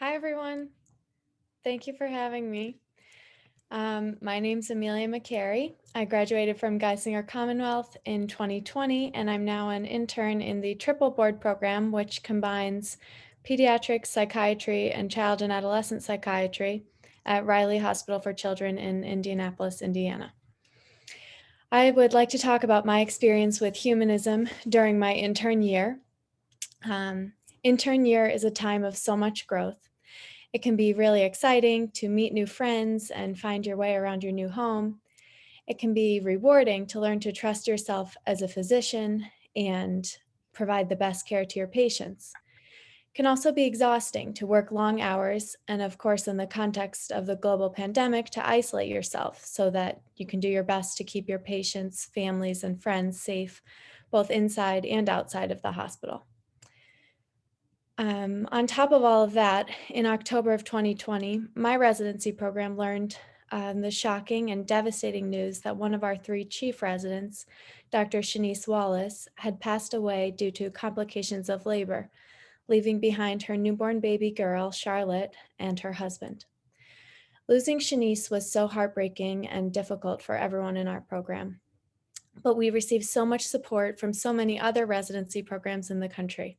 Hi, everyone. Thank you for having me. My name's Amelia McCary. I graduated from Geisinger Commonwealth in 2020, and I'm now an intern in the Triple Board program, which combines pediatric psychiatry and child and adolescent psychiatry at Riley Hospital for Children in Indianapolis, Indiana. I would like to talk about my experience with humanism during my intern year. Um, Intern year is a time of so much growth. It can be really exciting to meet new friends and find your way around your new home. It can be rewarding to learn to trust yourself as a physician and provide the best care to your patients. It can also be exhausting to work long hours and, of course, in the context of the global pandemic, to isolate yourself so that you can do your best to keep your patients, families, and friends safe, both inside and outside of the hospital. On top of all of that, in October of 2020, my residency program learned the shocking and devastating news that one of our three chief residents, Dr. Shanice Wallace, had passed away due to complications of labor, leaving behind her newborn baby girl, Charlotte, and her husband. Losing Shanice was so heartbreaking and difficult for everyone in our program, but we received so much support from so many other residency programs in the country.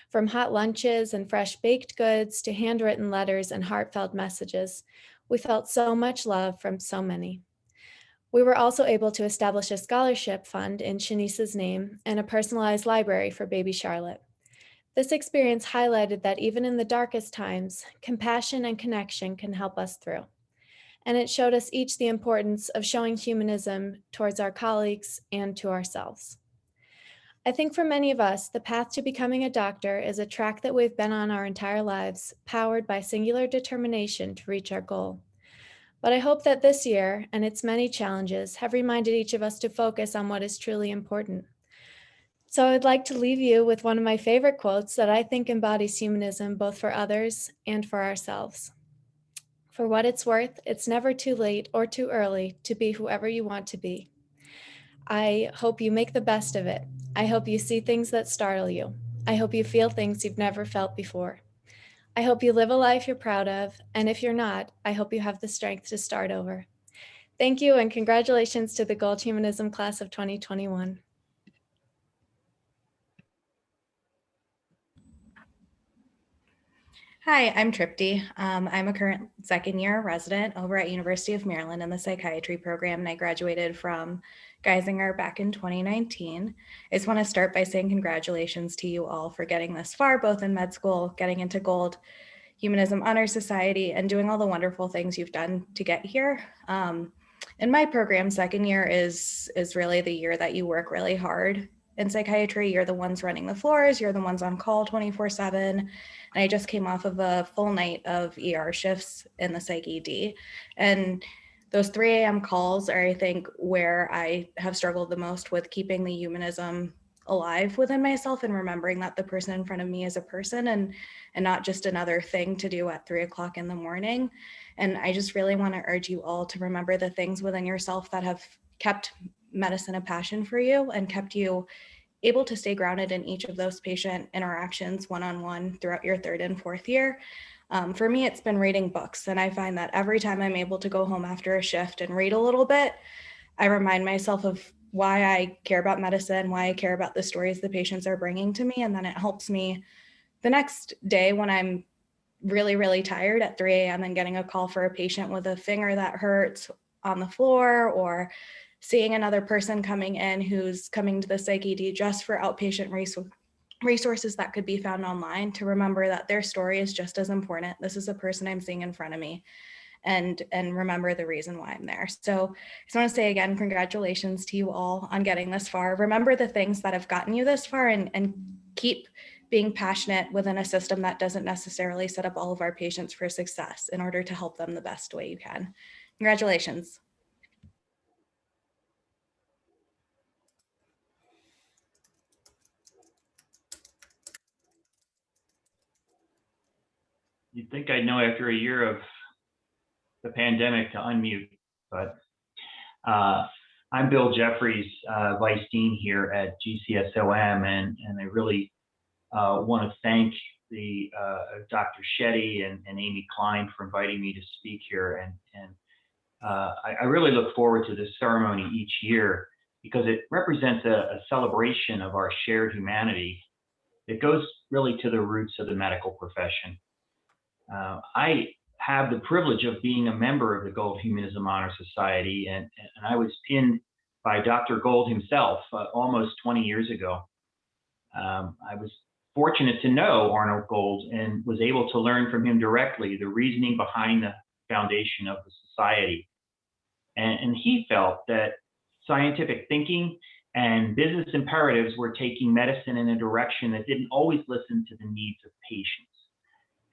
From hot lunches and fresh baked goods to handwritten letters and heartfelt messages, we felt so much love from so many. We were also able to establish a scholarship fund in Shanice's name and a personalized library for baby Charlotte. This experience highlighted that even in the darkest times, compassion and connection can help us through. And it showed us each the importance of showing humanism towards our colleagues and to ourselves. I think for many of us, the path to becoming a doctor is a track that we've been on our entire lives, powered by singular determination to reach our goal. But I hope that this year and its many challenges have reminded each of us to focus on what is truly important. So I'd like to leave you with one of my favorite quotes that I think embodies humanism both for others and for ourselves. For what it's worth, it's never too late or too early to be whoever you want to be. I hope you make the best of it. I hope you see things that startle you. I hope you feel things you've never felt before. I hope you live a life you're proud of, and if you're not, I hope you have the strength to start over. Thank you, and congratulations to the Gold Humanism class of 2021. Hi, I'm Tripti. I'm a current second year resident over at University of Maryland in the psychiatry program, and I graduated from Geisinger back in 2019. I just want to start by saying congratulations to you all for getting this far, both in med school, getting into Gold Humanism Honor Society, and doing all the wonderful things you've done to get here. In my program, second year is really the year that you work really hard in psychiatry. You're the ones running the floors, you're the ones on call 24/7. And I just came off of a full night of ER shifts in the psych ED. And those 3 a.m. calls are, I think, where I have struggled the most with keeping the humanism alive within myself and remembering that the person in front of me is a person and not just another thing to do at 3 o'clock in the morning. And I just really want to urge you all to remember the things within yourself that have kept medicine a passion for you and kept you able to stay grounded in each of those patient interactions one-on-one throughout your third and fourth year. For me, it's been reading books. And I find that every time I'm able to go home after a shift and read a little bit, I remind myself of why I care about medicine, why I care about the stories the patients are bringing to me. And then it helps me the next day when I'm really, really tired at 3 a.m. and getting a call for a patient with a finger that hurts on the floor, or seeing another person coming in who's coming to the psych ED just for outpatient resources that could be found online, to remember that their story is just as important. This is a person I'm seeing in front of me, and remember the reason why I'm there. So I just want to say again, congratulations to you all on getting this far. Remember the things that have gotten you this far, and keep being passionate within a system that doesn't necessarily set up all of our patients for success in order to help them the best way you can. Congratulations. You'd think I'd know after a year of the pandemic to unmute, but I'm Bill Jeffries, Vice Dean here at GCSOM, and I really want to thank Dr. Shetty and Amy Klein for inviting me to speak here. I really look forward to this ceremony each year because it represents a celebration of our shared humanity. It goes really to the roots of the medical profession. I have the privilege of being a member of the Gold Humanism Honor Society, and I was pinned by Dr. Gold himself almost 20 years ago. I was fortunate to know Arnold Gold and was able to learn from him directly the reasoning behind the foundation of the society. And he felt that scientific thinking and business imperatives were taking medicine in a direction that didn't always listen to the needs of patients.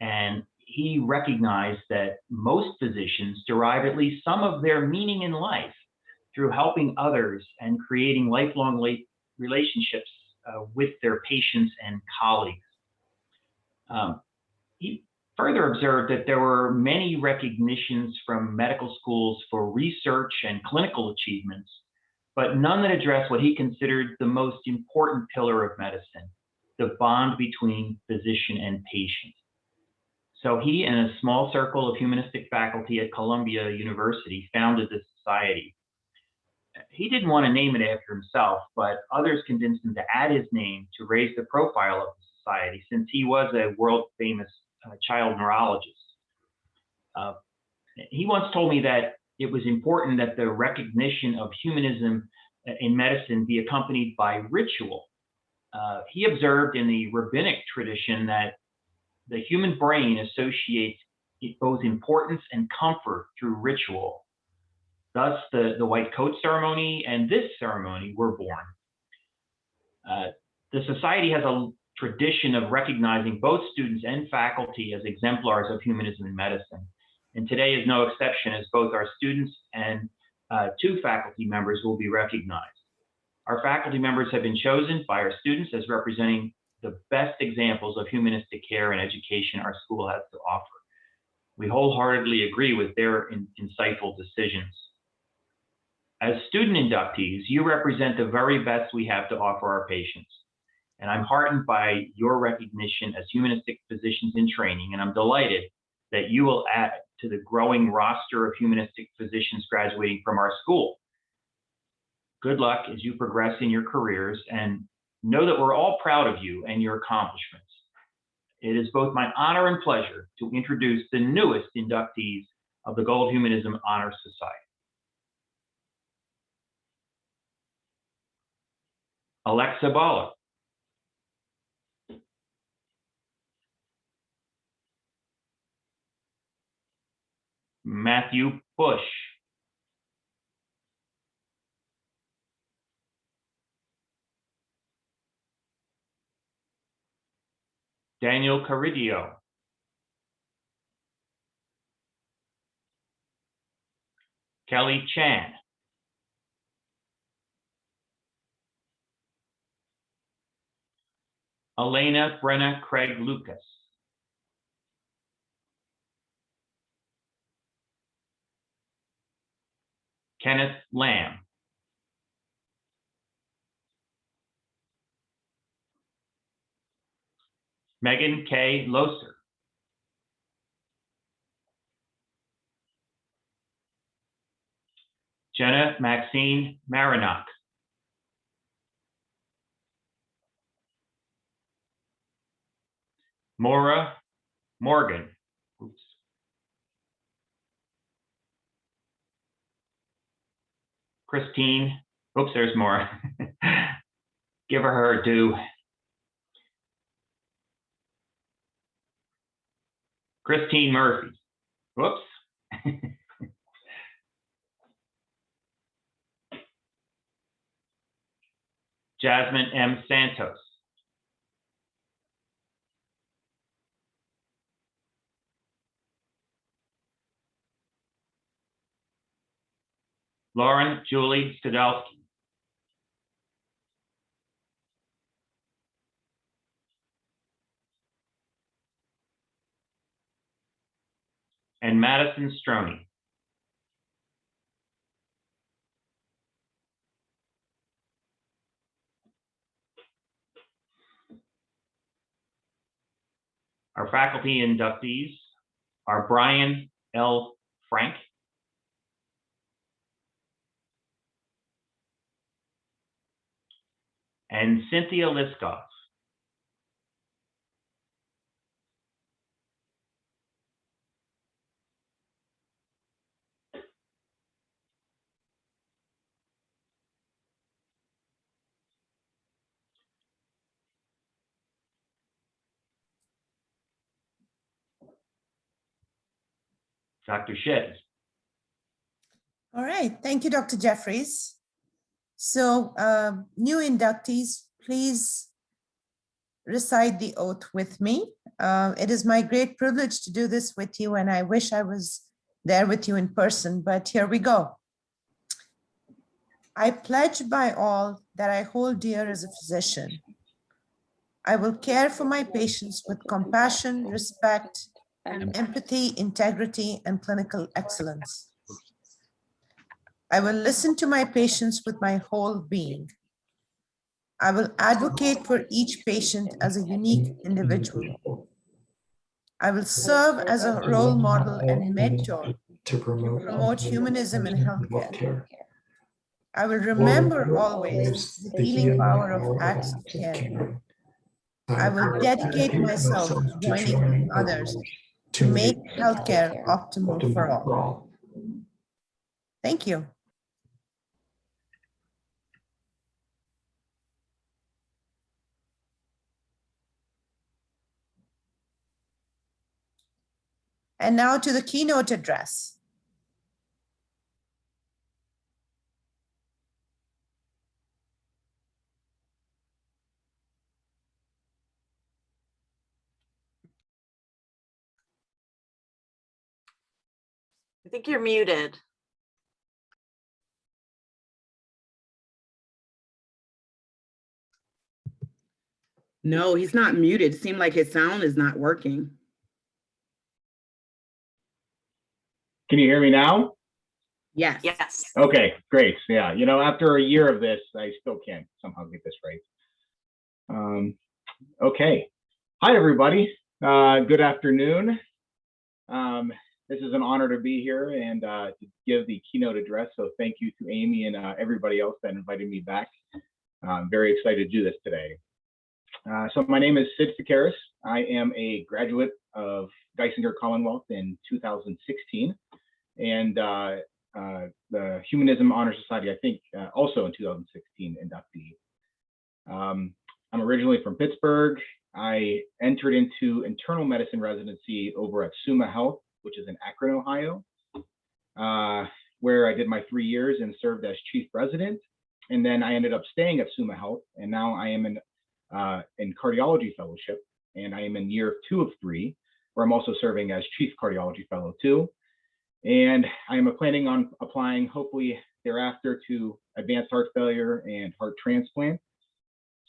And he recognized that most physicians derive at least some of their meaning in life through helping others and creating lifelong relationships with their patients and colleagues. He further observed that there were many recognitions from medical schools for research and clinical achievements, but none that addressed what he considered the most important pillar of medicine, the bond between physician and patient. So he and a small circle of humanistic faculty at Columbia University founded this society. He didn't want to name it after himself, but others convinced him to add his name to raise the profile of the society, since he was a world famous child neurologist. He once told me that it was important that the recognition of humanism in medicine be accompanied by ritual. He observed in the rabbinic tradition that the human brain associates both importance and comfort through ritual. Thus, the white coat ceremony and this ceremony were born. The society has a tradition of recognizing both students and faculty as exemplars of humanism in medicine. And today is no exception, as both our students and 2 faculty members will be recognized. Our faculty members have been chosen by our students as representing the best examples of humanistic care and education our school has to offer. We wholeheartedly agree with their insightful decisions. As student inductees, you represent the very best we have to offer our patients. And I'm heartened by your recognition as humanistic physicians in training, and I'm delighted that you will add to the growing roster of humanistic physicians graduating from our school. Good luck as you progress in your careers, and know that we're all proud of you and your accomplishments. It is both my honor and pleasure to introduce the newest inductees of the Gold Humanism Honor Society. Alexa Bala. Matthew Bush. Daniel Caridio. Kelly Chan. Elena Brenna Craig Lucas. Kenneth Lamb. Megan K. Loser. Jenna Maxine Marinock. Maura Morgan. Oops. Christine. Oops, there's Maura. Give her due. Christine Murphy. Whoops. Jasmine M. Santos. Lauren Julie Studowski. And Madison Stroney. Our faculty inductees are Brian L. Frank, and Cynthia Liskoff. Dr. Sheds. All right, thank you, Dr. Jeffries. So new inductees, please recite the oath with me. It is my great privilege to do this with you, and I wish I was there with you in person, but here we go. I pledge by all that I hold dear as a physician. I will care for my patients with compassion, respect, empathy, integrity, and clinical excellence. I will listen to my patients with my whole being. I will advocate for each patient as a unique individual. I will serve as a role model and mentor to promote humanism in healthcare. I will remember always the healing power of acts of care. I will dedicate myself to joining others to make healthcare optimal for all. Thank you. And now to the keynote address. I think you're muted. No, he's not muted. It seemed like his sound is not working. Can you hear me now? Yes. Yes. Okay, great. Yeah, you know, after a year of this, I still can't somehow get this right. Okay. Hi, everybody. Good afternoon. This is an honor to be here and to give the keynote address. So thank you to Amy and everybody else that invited me back. I'm very excited to do this today. So my name is Sid Fikaris. I am a graduate of Geisinger Commonwealth in 2016, and the Humanism Honor Society, I think, also in 2016 inductee. I'm originally from Pittsburgh. I entered into internal medicine residency over at Summa Health, which is in Akron, Ohio, where I did my 3 years and served as chief resident. And then I ended up staying at Summa Health, and now I am in cardiology fellowship, and I am in year 2 of 3, where I'm also serving as chief cardiology fellow too. And I am planning on applying, hopefully thereafter, to advanced heart failure and heart transplant.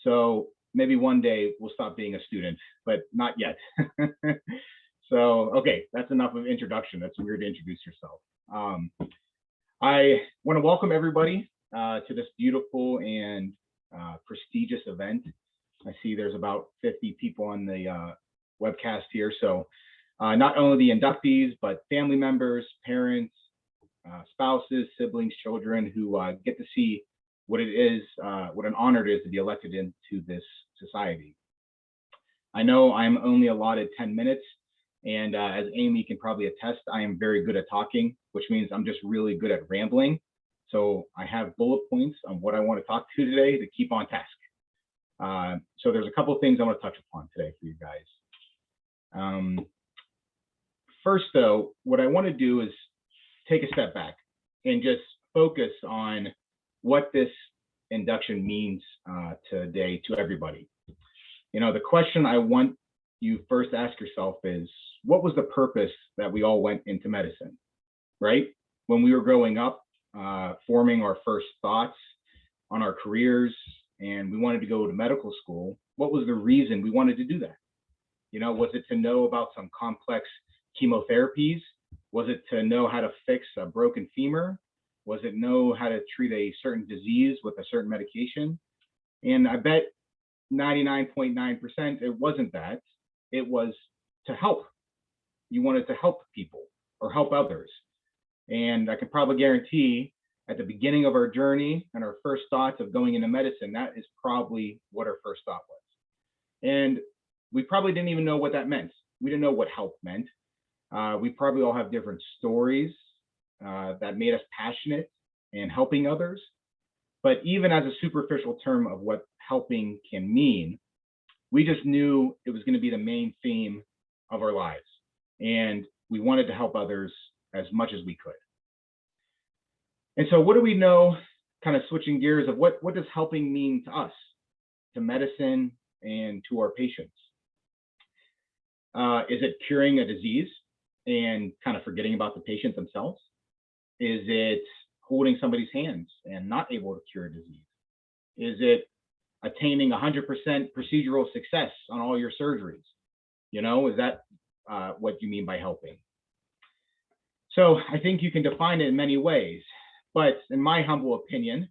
So maybe one day we'll stop being a student, but not yet. So, okay, that's enough of introduction. That's weird to introduce yourself. I want to welcome everybody to this beautiful and prestigious event. I see there's about 50 people on the webcast here. So not only the inductees, but family members, parents, spouses, siblings, children who get to see what it is, what an honor it is to be elected into this society. I know I'm only allotted 10 minutes, and as Amy can probably attest, I am very good at talking, which means I'm just really good at rambling. So I have bullet points on what I want to talk to today to keep on task. So there's a couple of things I want to touch upon today for you guys. First, though, what I want to do is take a step back and just focus on what this induction means today to everybody. You know, the question I want you first to ask yourself is, what was the purpose that we all went into medicine, right? When we were growing up, forming our first thoughts on our careers, and we wanted to go to medical school, what was the reason we wanted to do that? You know, was it to know about some complex chemotherapies? Was it to know how to fix a broken femur? Was it know how to treat a certain disease with a certain medication? And I bet 99.9% it wasn't that. It was to help. You wanted to help people or help others. And I can probably guarantee at the beginning of our journey and our first thoughts of going into medicine, that is probably what our first thought was. And we probably didn't even know what that meant. We didn't know what help meant. We probably all have different stories that made us passionate in helping others. But even as a superficial term of what helping can mean, we just knew it was going to be the main theme of our lives. And we wanted to help others as much as we could. And so what do we know, kind of switching gears of what does helping mean to us, to medicine and to our patients? Is it curing a disease and kind of forgetting about the patient themselves? Is it holding somebody's hands and not able to cure a disease? Is it attaining 100% procedural success on all your surgeries? You know, is that what you mean by helping? So I think you can define it in many ways, but in my humble opinion,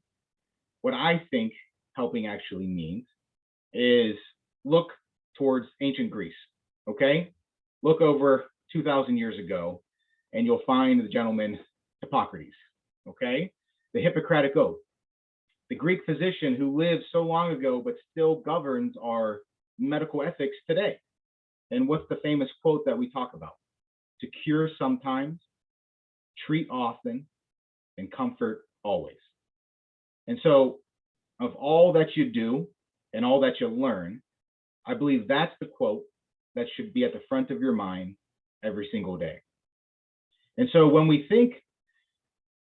what I think helping actually means is look towards ancient Greece, okay? Look over 2,000 years ago, and you'll find the gentleman Hippocrates, okay? The Hippocratic Oath, the Greek physician who lived so long ago, but still governs our medical ethics today. And what's the famous quote that we talk about? To cure sometimes, treat often, and comfort always. And so of all that you do and all that you learn, I believe that's the quote that should be at the front of your mind every single day. And so when we think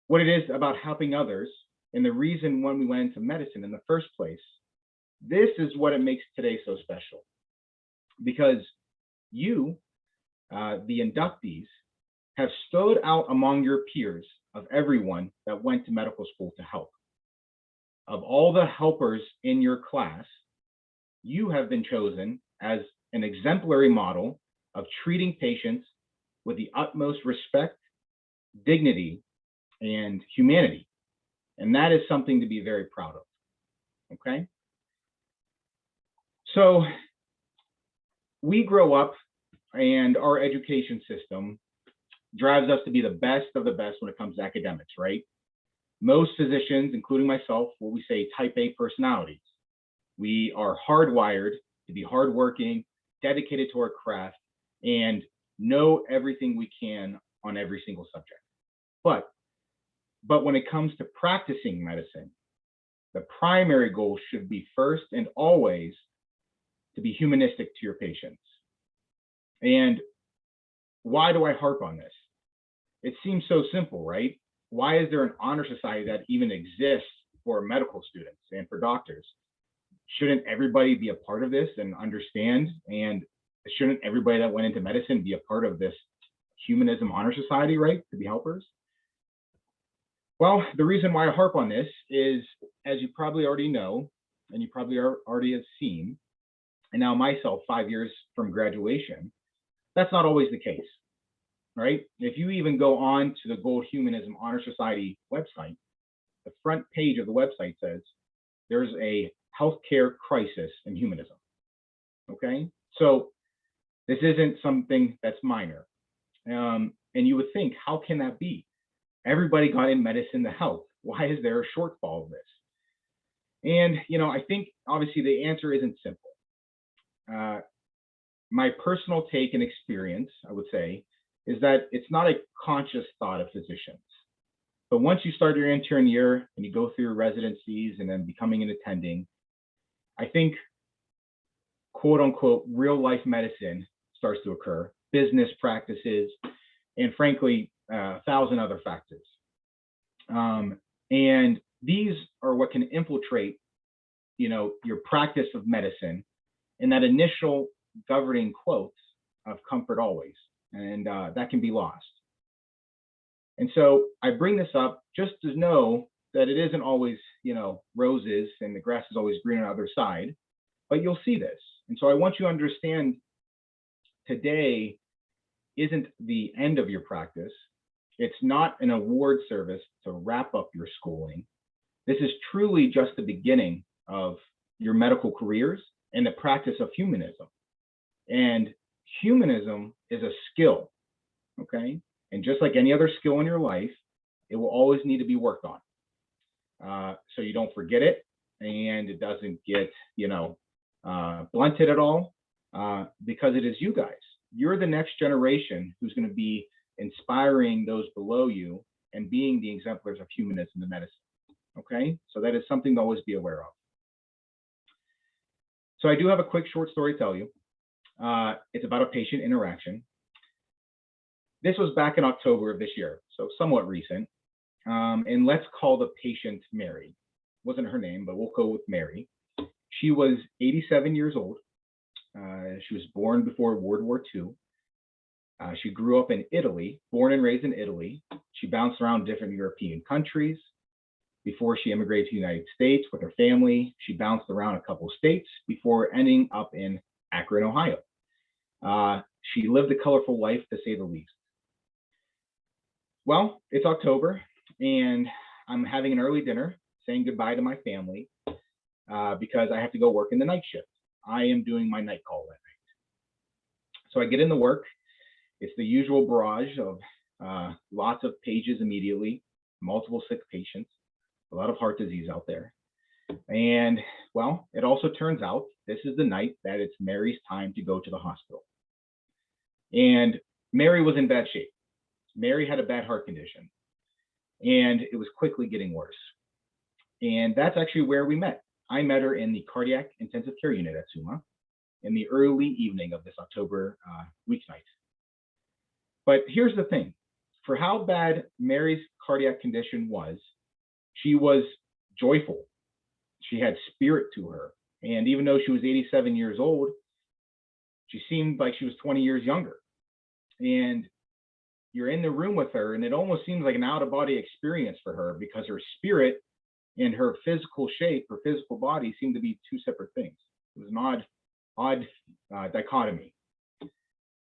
what it is about helping others and the reason when we went into medicine in the first place, this is what it makes today so special. Because you, the inductees, have stood out among your peers of everyone that went to medical school to help. Of all the helpers in your class, you have been chosen as an exemplary model of treating patients with the utmost respect, dignity, and humanity. And that is something to be very proud of, okay? So we grow up and our education system drives us to be the best of the best when it comes to academics, right? Most physicians, including myself, what we say type A personalities. We are hardwired to be hardworking, dedicated to our craft, and know everything we can on every single subject. But when it comes to practicing medicine, the primary goal should be first and always to be humanistic to your patients. And why do I harp on this? It seems so simple, right? Why is there an honor society that even exists for medical students and for doctors? Shouldn't everybody be a part of this and understand? And shouldn't everybody that went into medicine be a part of this humanism honor society, right? To be helpers? Well, the reason why I harp on this is, as you probably already know, and you probably already have seen, and now myself, 5 years from graduation, that's not always the case, right? If you even go on to the Gold Humanism Honor Society website, the front page of the website says there's a healthcare crisis in humanism, okay? So this isn't something that's minor. And you would think, how can that be? Everybody got in medicine to help. Why is there a shortfall of this? And, you know, I think obviously the answer isn't simple. My personal take and experience, I would say, is that it's not a conscious thought of physicians. But once you start your intern year and you go through your residencies and then becoming an attending, I think, quote unquote, real life medicine starts to occur, business practices, and frankly, 1,000 other factors. And these are what can infiltrate, you know, your practice of medicine in that initial governing quote of comfort always, and that can be lost. And so I bring this up just to know that it isn't always, you know, roses and the grass is always green on the other side, but you'll see this. And so I want you to understand today isn't the end of your practice. It's not an award service to wrap up your schooling. This is truly just the beginning of your medical careers and the practice of humanism. And humanism is a skill, okay? And just like any other skill in your life, it will always need to be worked on. So you don't forget it and it doesn't get, blunted at all, because it is you guys. You're the next generation who's going to be inspiring those below you and being the exemplars of humanism and medicine, okay? So that is something to always be aware of. So I do have a quick short story to tell you. It's about a patient interaction. This was back in October of this year, so somewhat recent. And let's call the patient Mary. Wasn't her name, but we'll go with Mary. She was 87 years old. She was born before World War II. She grew up in Italy, born and raised in Italy. She bounced around different European countries. Before she immigrated to the United States with her family, she bounced around a couple of states before ending up in Akron, Ohio. She lived a colorful life, to say the least. Well, it's October, and I'm having an early dinner, saying goodbye to my family, because I have to go work in the night shift. I am doing my night call that night. So I get into work. It's the usual barrage of lots of pages immediately, multiple sick patients, a lot of heart disease out there. And well, it also turns out this is the night that it's Mary's time to go to the hospital. And Mary was in bad shape. Mary had a bad heart condition, and it was quickly getting worse. And that's actually where we met. I met her in the cardiac intensive care unit at SUMA in the early evening of this October weeknight. But here's the thing. For how bad Mary's cardiac condition was, she was joyful. She had spirit to her. And even though she was 87 years old, she seemed like she was 20 years younger. And you're in the room with her, and it almost seems like an out-of-body experience for her, because her spirit and her physical shape, her physical body, seemed to be two separate things. It was an odd dichotomy.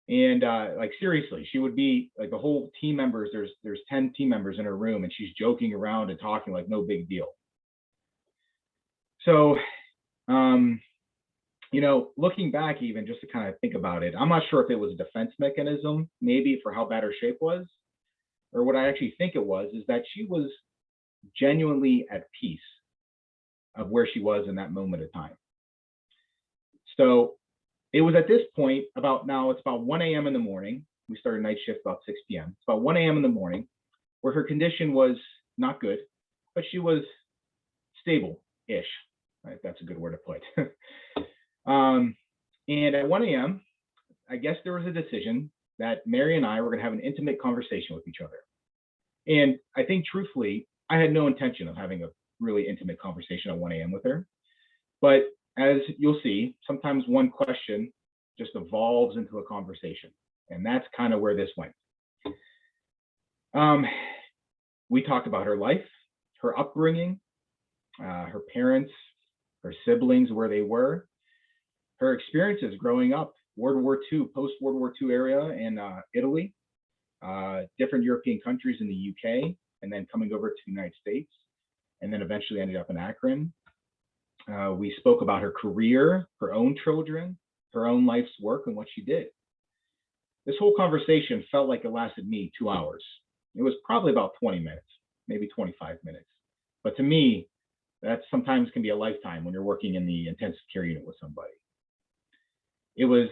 And like seriously, she would be like the whole team members. There's 10 team members in her room, and she's joking around and talking like no big deal. So, looking back, even just to kind of think about it, I'm not sure if it was a defense mechanism, maybe for how bad her shape was, or what I actually think it was is that she was genuinely at peace of where she was in that moment of time. So it was at this point it's about 1 a.m. in the morning. We started night shift about 6 p.m. It's about 1 a.m. in the morning where her condition was not good, but she was stable-ish. Right? That's a good word to put. And at 1 a.m., I guess there was a decision that Mary and I were going to have an intimate conversation with each other. And I think truthfully, I had no intention of having a really intimate conversation at 1 a.m. with her. But as you'll see, sometimes one question just evolves into a conversation. And that's kind of where this went. We talked about her life, her upbringing, her parents, her siblings, where they were, her experiences growing up, World War II, post-World War II area in Italy, different European countries in the UK, and then coming over to the United States, and then eventually ended up in Akron. We spoke about her career, her own children, her own life's work, and what she did. This whole conversation felt like it lasted me 2 hours. It was probably about 20 minutes, maybe 25 minutes. But to me, that sometimes can be a lifetime when you're working in the intensive care unit with somebody. It was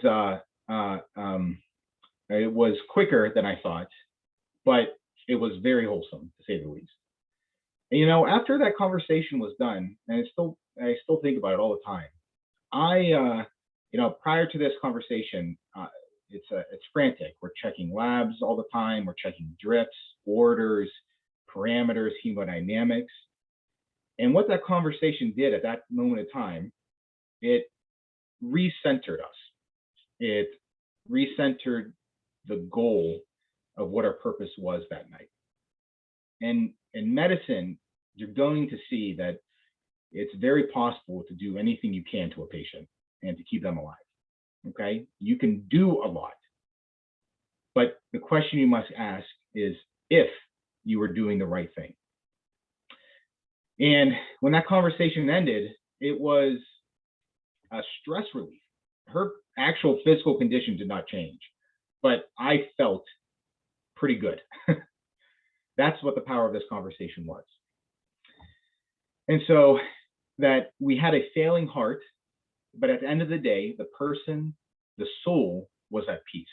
quicker than I thought, but it was very wholesome, to say the least. And, after that conversation was done, and I still think about it all the time. Prior to this conversation, it's frantic. We're checking labs all the time. We're checking drips, orders, parameters, hemodynamics. And what that conversation did at that moment of time, it recentered us. It recentered the goal of what our purpose was that night. And in medicine, you're going to see that it's very possible to do anything you can to a patient and to keep them alive. Okay? You can do a lot. But the question you must ask is if you were doing the right thing. And when that conversation ended, it was a stress relief. Her actual physical condition did not change, but I felt pretty good. That's what the power of this conversation was. And so that we had a failing heart, but at the end of the day, the person, the soul was at peace.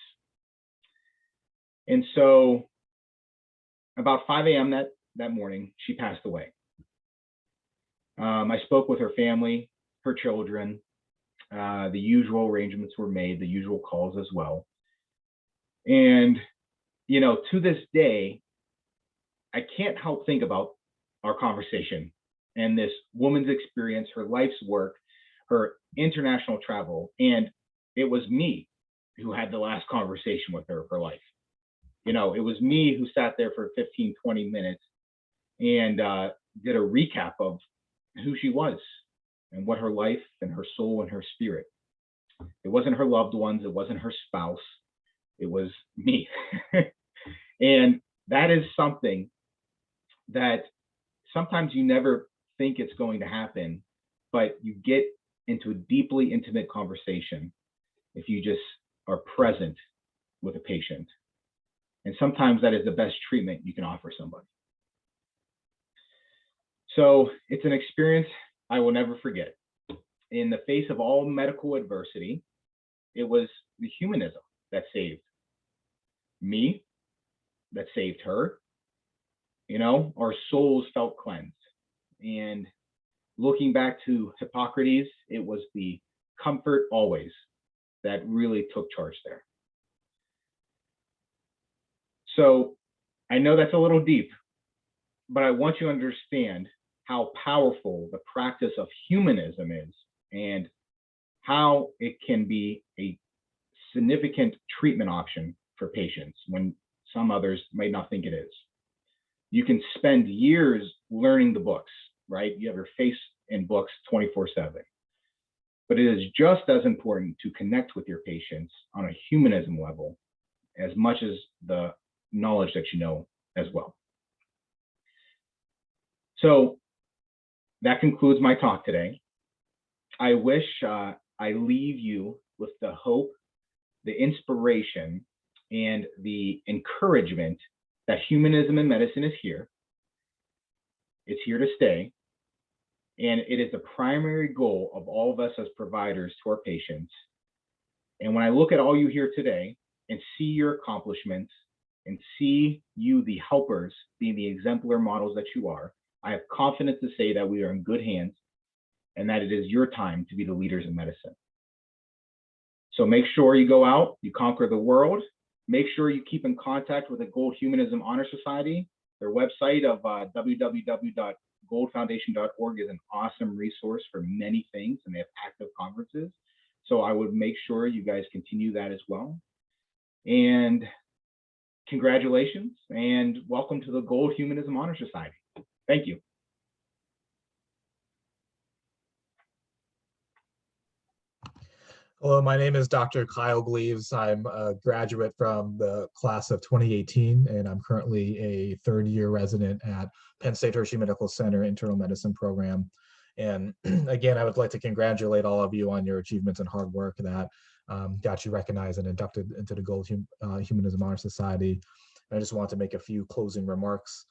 And so about 5 a.m. that morning, she passed away. I spoke with her family, her children. The usual arrangements were made, the usual calls as well. And, you know, to this day, I can't help think about our conversation and this woman's experience, her life's work, her international travel. And it was me who had the last conversation with her for life. You know, it was me who sat there for 15, 20 minutes and did a recap of who she was and what her life and her soul and her spirit. It wasn't her loved ones. It wasn't her spouse. It was me. And that is something that sometimes you never think it's going to happen, but you get into a deeply intimate conversation if you just are present with a patient. And sometimes that is the best treatment you can offer somebody. So it's an experience I will never forget. In the face of all medical adversity, it was the humanism that saved me, that saved her. You know, our souls felt cleansed. And looking back to Hippocrates, it was the comfort always that really took charge there. So I know that's a little deep, but I want you to understand how powerful the practice of humanism is and how it can be a significant treatment option for patients when some others might not think it is. You can spend years learning the books, right? You have your face in books 24/7. But it is just as important to connect with your patients on a humanism level as much as the knowledge that you know as well. So that concludes my talk today. I wish I leave you with the hope, the inspiration, and the encouragement that humanism in medicine is here. It's here to stay. And it is the primary goal of all of us as providers to our patients. And when I look at all you here today and see your accomplishments and see you, the helpers, being the exemplar models that you are, I have confidence to say that we are in good hands and that it is your time to be the leaders in medicine. So make sure you go out, you conquer the world. Make sure you keep in contact with the Gold Humanism Honor Society. Their website of www.goldfoundation.org is an awesome resource for many things, and they have active conferences. So I would make sure you guys continue that as well. And congratulations and welcome to the Gold Humanism Honor Society. Thank you. Hello, my name is Dr. Kyle Gleaves. I'm a graduate from the class of 2018, and I'm currently a third-year resident at Penn State Hershey Medical Center Internal Medicine program. And again, I would like to congratulate all of you on your achievements and hard work that got you recognized and inducted into the Gold Humanism Honor Society. I just want to make a few closing remarks.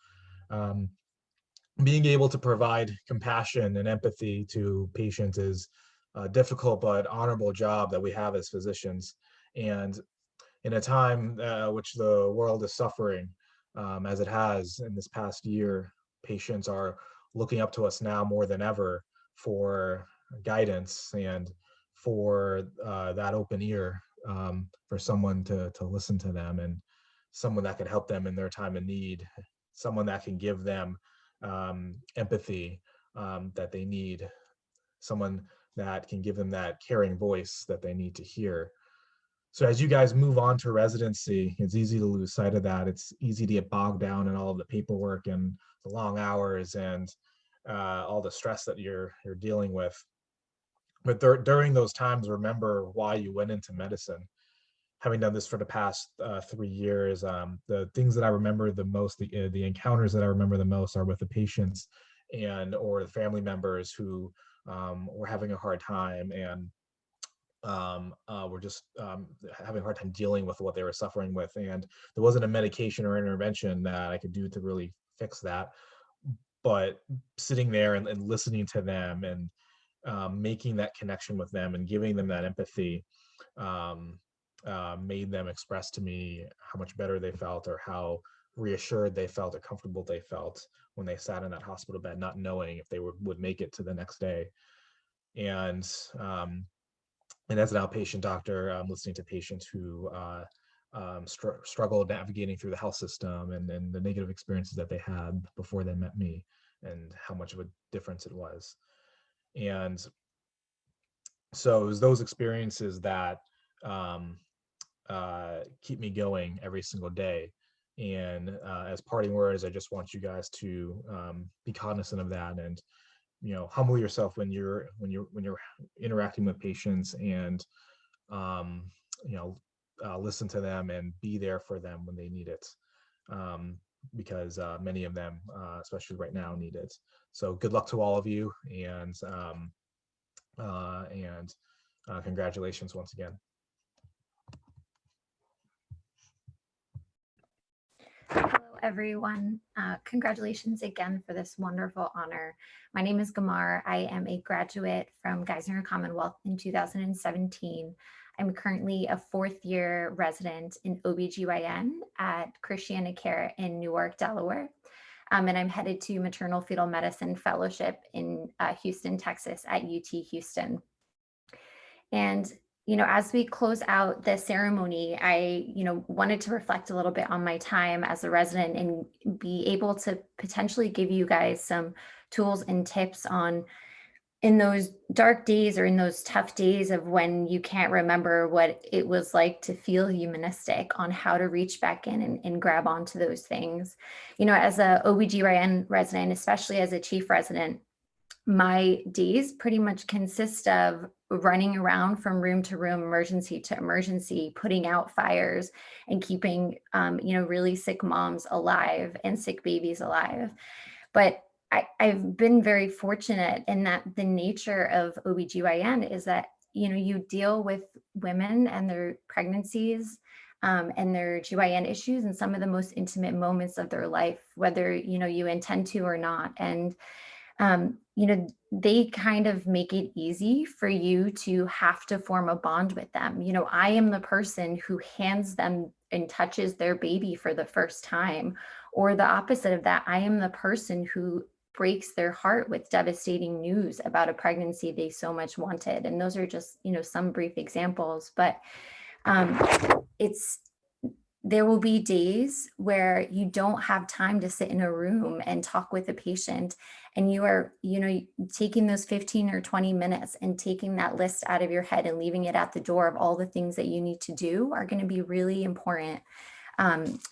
Being able to provide compassion and empathy to patients is a difficult but honorable job that we have as physicians. And in a time which the world is suffering, as it has in this past year, patients are looking up to us now more than ever for guidance and for that open ear, for someone to listen to them and someone that can help them in their time of need, someone that can give them empathy that they need, someone that can give them that caring voice that they need to hear. So as you guys move on to residency, it's easy to lose sight of that. It's easy to get bogged down in all of the paperwork and the long hours and all the stress that you're dealing with. But during those times, remember why you went into medicine. Having done this for the past 3 years, the things that I remember the most, the encounters that I remember the most are with the patients or the family members who were having a hard time, and were just having a hard time dealing with what they were suffering with. And there wasn't a medication or intervention that I could do to really fix that. But sitting there and listening to them and making that connection with them and giving them that empathy made them express to me how much better they felt, or how reassured they felt or comfortable they felt when they sat in that hospital bed, not knowing if they would make it to the next day. And as an outpatient doctor, listening to patients who struggled navigating through the health system and the negative experiences that they had before they met me, and how much of a difference it was. And so it was those experiences that keep me going every single day. And as parting words, I just want you guys to be cognizant of that, and humble yourself when you're interacting with patients, and listen to them and be there for them when they need it, because many of them, especially right now, need it. So good luck to all of you, and congratulations once again. Hello, everyone. Congratulations again for this wonderful honor. My name is Gamar. I am a graduate from Geisinger Commonwealth in 2017. I'm currently a fourth-year resident in OBGYN at Christiana Care in Newark, Delaware. And I'm headed to maternal fetal medicine fellowship in Houston, Texas at UT Houston. And as we close out the ceremony, I, wanted to reflect a little bit on my time as a resident and be able to potentially give you guys some tools and tips on, in those dark days or in those tough days of when you can't remember what it was like to feel humanistic, on how to reach back in and grab onto those things. As a OBGYN resident, especially as a chief resident, my days pretty much consist of running around from room to room, emergency to emergency, putting out fires and keeping, really sick moms alive and sick babies alive. But I've been very fortunate in that the nature of OBGYN is that, you deal with women and their pregnancies and their GYN issues and some of the most intimate moments of their life, whether, you intend to or not. And they kind of make it easy for you to have to form a bond with them. I am the person who hands them and touches their baby for the first time, or the opposite of that. I am the person who breaks their heart with devastating news about a pregnancy they so much wanted. And those are just, some brief examples, but there will be days where you don't have time to sit in a room and talk with a patient, and you are, taking those 15 or 20 minutes and taking that list out of your head and leaving it at the door of all the things that you need to do are going to be really important,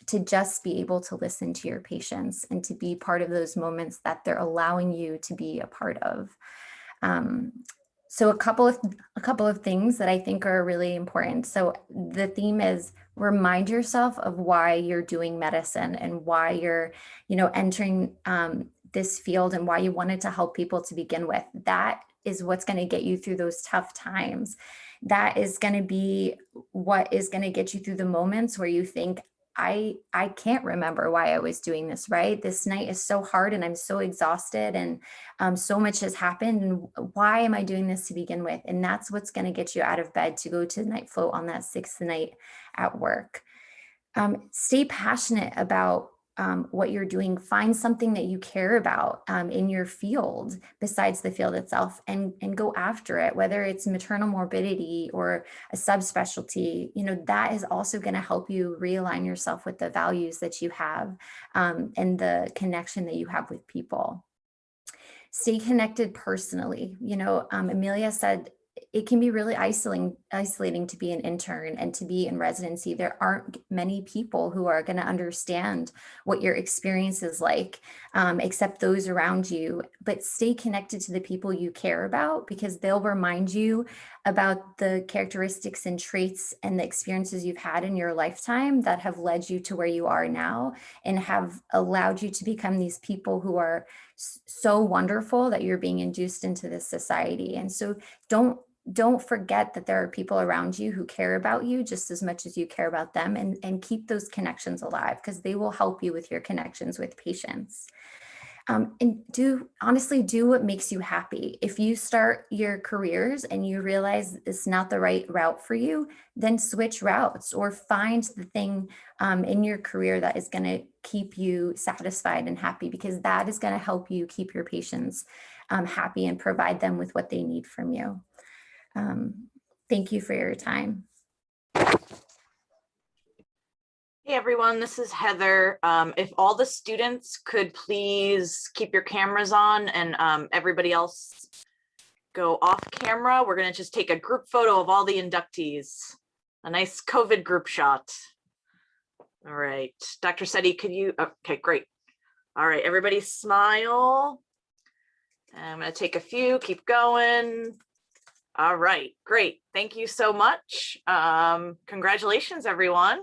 to just be able to listen to your patients and to be part of those moments that they're allowing you to be a part of. So a couple of things that I think are really important. So the theme is remind yourself of why you're doing medicine and why you're, entering this field and why you wanted to help people to begin with. That is what's going to get you through those tough times. That is going to be what is going to get you through the moments where you think, I can't remember why I was doing this, right? This night is so hard and I'm so exhausted and so much has happened. And why am I doing this to begin with? And that's what's going to get you out of bed to go to the night float on that 6th night at work. Stay passionate about what you're doing. Find something that you care about in your field besides the field itself, and go after it, whether it's maternal morbidity or a subspecialty. That is also going to help you realign yourself with the values that you have and the connection that you have with people. Stay connected personally. Amelia said it can be really isolating to be an intern and to be in residency. There aren't many people who are going to understand what your experience is like, except those around you. But stay connected to the people you care about, because they'll remind you about the characteristics and traits and the experiences you've had in your lifetime that have led you to where you are now and have allowed you to become these people who are so wonderful that you're being induced into this society. And so don't forget that there are people around you who care about you just as much as you care about them, and keep those connections alive, because they will help you with your connections with patients. And honestly do what makes you happy. If you start your careers and you realize it's not the right route for you, then switch routes or find the thing in your career that is going to keep you satisfied and happy, because that is going to help you keep your patients happy and provide them with what they need from you. Thank you for your time. Hey everyone, this is Heather. If all the students could please keep your cameras on and everybody else go off camera, we're gonna just take a group photo of all the inductees. A nice COVID group shot. All right, Dr. Sethi, could you, okay, great. All right, everybody smile. I'm gonna take a few, keep going. All right, great. Thank you so much. Congratulations, everyone.